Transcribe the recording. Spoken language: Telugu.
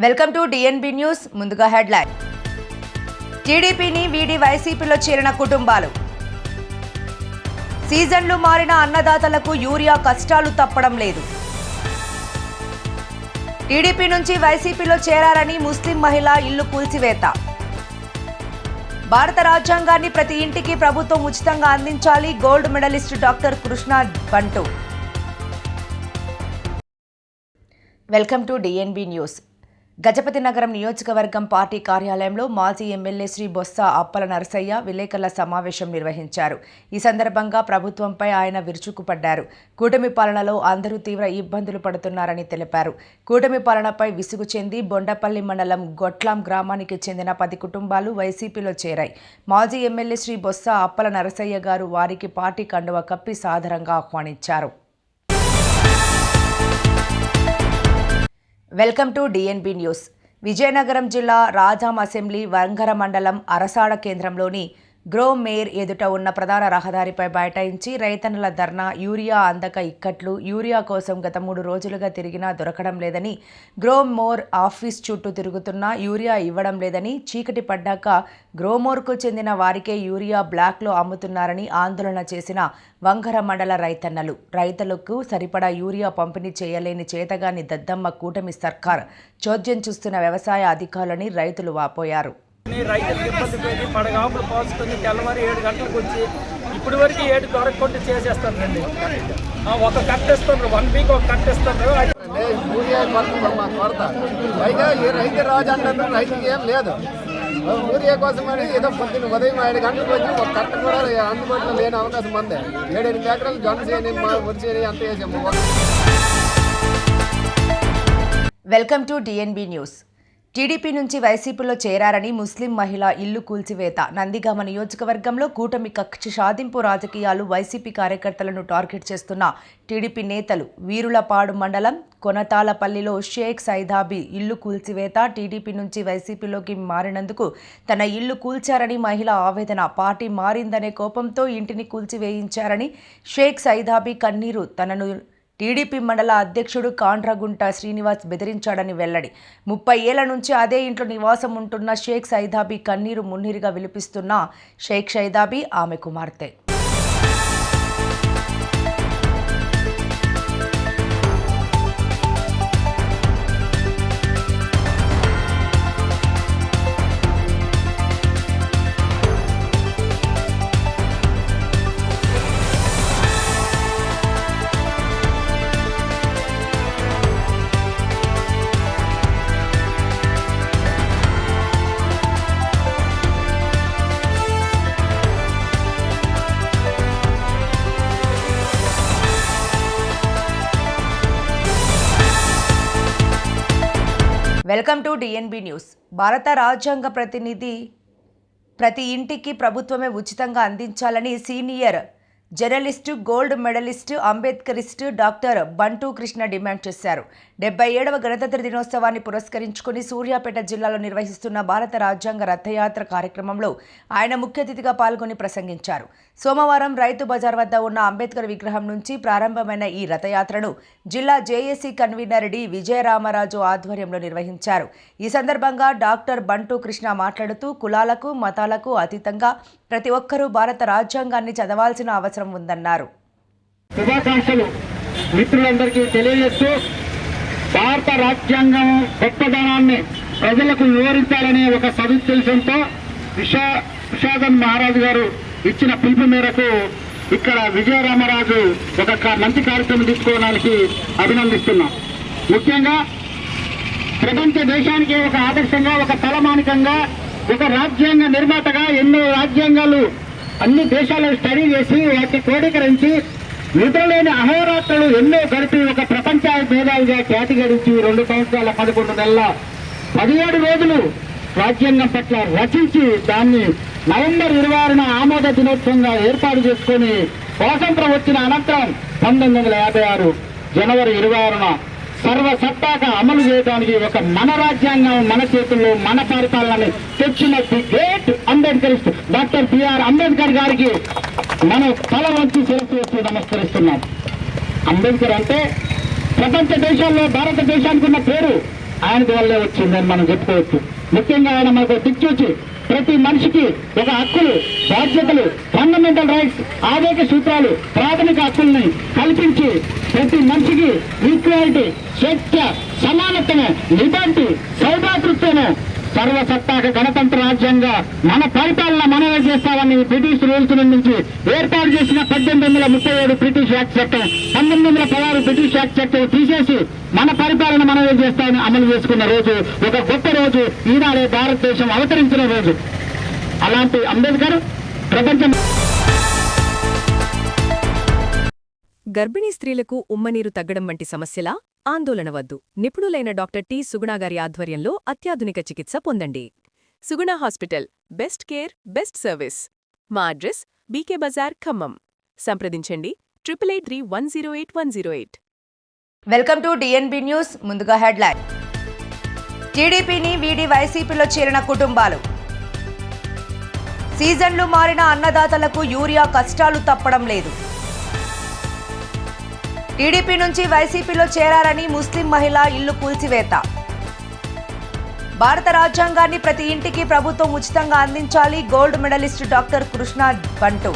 Welcome to DNB news. ముందుగా హెడ్లైన్. టీడీపీని వీడి వైసీపీలో చేరిన కుటుంబాలు. సీజన్లు మారిన అన్నదాతలకు యూరియా కష్టాలు తప్పడం లేదు. టీడీపీ నుంచి వైసీపీలో చేరారని ముస్లిం మహిళ ఇల్లు కూల్చివేత. భారత రాజ్యాంగాన్ని ప్రతి ఇంటికి ప్రభుత్వం ఉచితంగా అందించాలి. Gold medallist doctor Krishna Bantu. Welcome to DNB news. Gajapathinagaram నియోజకవర్గం పార్టీ కార్యాలయంలో మాజీ ఎమ్మెల్యే శ్రీ బొత్స అప్పల నరసయ్య విలేకరుల సమావేశం నిర్వహించారు. ఈ సందర్భంగా ప్రభుత్వంపై ఆయన విరుచుకుపడ్డారు. కూటమి పాలనలో అందరూ తీవ్ర ఇబ్బందులు పడుతున్నారని తెలిపారు. కూటమి పాలనపై విసుగు చెంది బొండపల్లి మండలం గొట్లాం గ్రామానికి చెందిన 10 కుటుంబాలు వైసీపీలో చేరాయి. మాజీ ఎమ్మెల్యే శ్రీ బొత్స అప్పల నరసయ్య గారు వారికి పార్టీ కండువా కప్పి సాదరంగా ఆహ్వానించారు. Welcome to DNB news. Vizianagaram జిల్లా రాజాం అసెంబ్లీ వంగర మండలం అరసాడ కేంద్రంలోని గ్రో మేర్ ఎదుట ఉన్న ప్రధాన రహదారిపై బైఠాయించి రైతన్నల ధర్నా. యూరియా అందక ఇక్కట్లు. యూరియా కోసం గత 3 రోజులుగా తిరిగినా దొరకడం లేదని, గ్రోమోర్ ఆఫీస్ చుట్టూ తిరుగుతున్నా యూరియా ఇవ్వడం లేదని, చీకటి పడ్డాక గ్రోమోర్కు చెందిన వారికే యూరియా బ్లాక్లో అమ్ముతున్నారని ఆందోళన చేసిన వంగర మండల రైతన్నలు. రైతులకు సరిపడా యూరియా పంపిణీ చేయలేని చేతగాని దద్దమ్మ కూటమి సర్కార్ చోద్యం చూస్తున్న వ్యవసాయ అధికారులని రైతులు వాపోయారు. రైతులకు ఇబ్బంది పెట్టి పడగాపులు పోసుకొని తెల్లవారి 7 గంటలకు వచ్చి ఇప్పటి వరకు 7 దొరకకుండా చేసేస్తారండి. ఒక కట్ట ఇస్తారు, 1 వీక్ ఒక కట్ట ఇస్తారు. యూరియా కొరత పైగా ఈ రైతు రాజు అంటే రైతుకి ఏం లేదు. యూరియా కోసం అని ఏదో పొద్దున్న ఉదయం 7 గంటలకు వచ్చి ఒక కట్ట కూడా అందుబాటులో లేని అవకాశం ఉంది. 7-8 ఎకరాలు జొన్న చేయని వరి చేయని అంత వేసాము. Welcome to DNB news. TDP నుంచి వైసీపీలో చేరారని ముస్లిం మహిళ ఇల్లు కూల్చివేత. నందిగామ నియోజకవర్గంలో కూటమి కక్ష సాధింపు రాజకీయాలు వైసీపీ కార్యకర్తలను టార్గెట్ చేస్తున్న టీడీపీ నేతలు. వీరులపాడు మండలం కొనతాలపల్లిలో షేక్ సైదాబీ ఇల్లు కూల్చివేత. టీడీపీ నుంచి వైసీపీలోకి మారినందుకు తన ఇల్లు కూల్చారని మహిళ ఆవేదన. పార్టీ మారిందనే కోపంతో ఇంటిని కూల్చివేయించారని షేక్ సైదాబీ కన్నీరు. తనను టీడీపీ మండల అధ్యక్షుడు కాండ్రగుంట శ్రీనివాస్ బెదిరించాడని వెల్లడి. 30 ఏళ్ల నుంచి అదే ఇంట్లో నివాసం ఉంటున్న షేక్ సైదాబీ కన్నీరు మున్నీరుగా విలిపిస్తున్న షేక్ సైదాబీ ఆమె కుమార్తె. Welcome to DNB news. భారత రాజ్యాంగ ప్రతి ఇంటికి ప్రభుత్వమే ఉచితంగా అందించాలని senior journalist, gold medalist, Ambedkarist doctor Bantu Krishna demand చేశారు. 77వ గణతంత్ర దినోత్సవాన్ని పురస్కరించుకుని సూర్యాపేట జిల్లాలో నిర్వహిస్తున్న భారత రాజ్యాంగ రథయాత్ర కార్యక్రమంలో ఆయన ముఖ్య అతిథిగా పాల్గొని ప్రసంగించారు. సోమవారం రైతు బజార్ వద్ద ఉన్న అంబేద్కర్ విగ్రహం నుంచి ప్రారంభమైన ఈ రథయాత్రను జిల్లా జేఏసీ కన్వీనర్ డి విజయరామరాజు ఆధ్వర్యంలో నిర్వహించారు. ఈ సందర్భంగా డాక్టర్ బంటు కృష్ణ మాట్లాడుతూ కులాలకు, మతాలకు అతీతంగా ప్రతి ఒక్కరూ భారత రాజ్యాంగాన్ని చదవాల్సిన అవసరం ఉందన్నారు. శుభాకాంక్షలు మిత్రులందరికీ తెలియజేస్తూ, భారత రాజ్యాంగం గొప్పదనాన్ని ప్రజలకు వివరించాలనే ఒక సదుద్దేశంతో విషాదన్ మహారాజు గారు ఇచ్చిన పిలుపు మేరకు ఇక్కడ విజయరామరాజు ఒక మంచి కార్యక్రమం తీసుకోవడానికి అభినందిస్తున్నాం. ముఖ్యంగా ప్రపంచ దేశానికి ఒక ఆదర్శంగా, ఒక తలమానికంగా, ఒక రాజ్యాంగ నిర్మాతగా ఎన్నో రాజ్యాంగాలు అన్ని దేశాలను స్టడీ చేసి వాటిని క్రోడీకరించి నిద్రలేని అహోరాత్రులు ఎన్నో గడిపి ఒక ప్రపంచ మేధావిగా ఖ్యాతి గడించి 2 సంవత్సరాల 11 నెలల 17 రోజులు రాజ్యాంగం పట్ల రచించి దాన్ని నవంబర్ 26న ఆమోద దినోత్సవంగా ఏర్పాటు చేసుకుని స్వాతంత్రం వచ్చిన అనంతరం 1956 జనవరి 26న సర్వసత్తాక అమలు చేయడానికి ఒక మన రాజ్యాంగం మన చేతుల్లో మన పరిపాలనని తెచ్చిన the great Ambedkarist doctor BR Ambedkar గారికి మనం తల వంచి చేసి నమస్కరిస్తున్నాం. అంబేద్కర్ అంటే ప్రపంచ దేశాల్లో భారతదేశానికి ఉన్న పేరు ఆయనది వల్లే వచ్చిందని మనం చెప్పుకోవచ్చు. ముఖ్యంగా ఆయన మనకు దిక్చూచి ప్రతి మనిషికి ఒక హక్కులు, బాధ్యతలు, ఫండమెంటల్ రైట్స్, ఆవేగ సూత్రాలు, ప్రాథమిక హక్కుల్ని కల్పించి ప్రతి మనిషికి ఈక్వాలిటీ, స్వేచ్ఛ, సమానత్వము, లిబర్టీ, సౌభాతృత్వము, సర్వసత్తాక గణతంత్ర రాజ్యంగా మన పరిపాలన మనమే చేస్తామని బ్రిటిష్ రూల్స్ నుంచి ఏర్పాటు చేసిన 1837 బ్రిటిష్ యాక్ట్ చట్టం, 1916 బ్రిటిష్ యాక్ట్ చట్టం తీసేసి మన పరిపాలన మనమే చేస్తామని అమలు చేసుకున్న రోజు, ఒక గొప్ప రోజు, ఈనాడే భారతదేశం అవతరించిన రోజు. అలాంటి అంబేద్కర్ ప్రపంచం. గర్భిణీ స్త్రీలకు ఉమ్మనీరు తగ్గడం వంటి సమస్యలా? ఆందోళన వద్దు. నిపుణులైన డాక్టర్ టి. సుగుణ గారి ఆధ్వర్యంలో అత్యాధునిక చికిత్స పొందండి. Suguna hospital, best care, best service. మా అడ్రస్ బీకే బజార్, ఖమ్మం. సంప్రదించండి 883108 వెల్కమ్ టు డిఎన్బి న్యూస్. ముందుగా హెడ్లైన్. టీడీపీని వీడి వైసీపీలో చేరిన కుటుంబాలు. సీజన్లు మారిన అన్నదాతలకు యూరియా కష్టాలు తప్పడం లేదు. టీడీపీ నుంచి వైసీపీలో చేరారని ముస్లిం మహిళ ఇల్లు కూల్చివేత. భారత రాజ్యాంగాన్ని ప్రతి ఇంటికి ప్రభుత్వం ఉచితంగా అందించాలి. గోల్డ్ మెడలిస్ట్ డాక్టర్ కృష్ణ బంటు.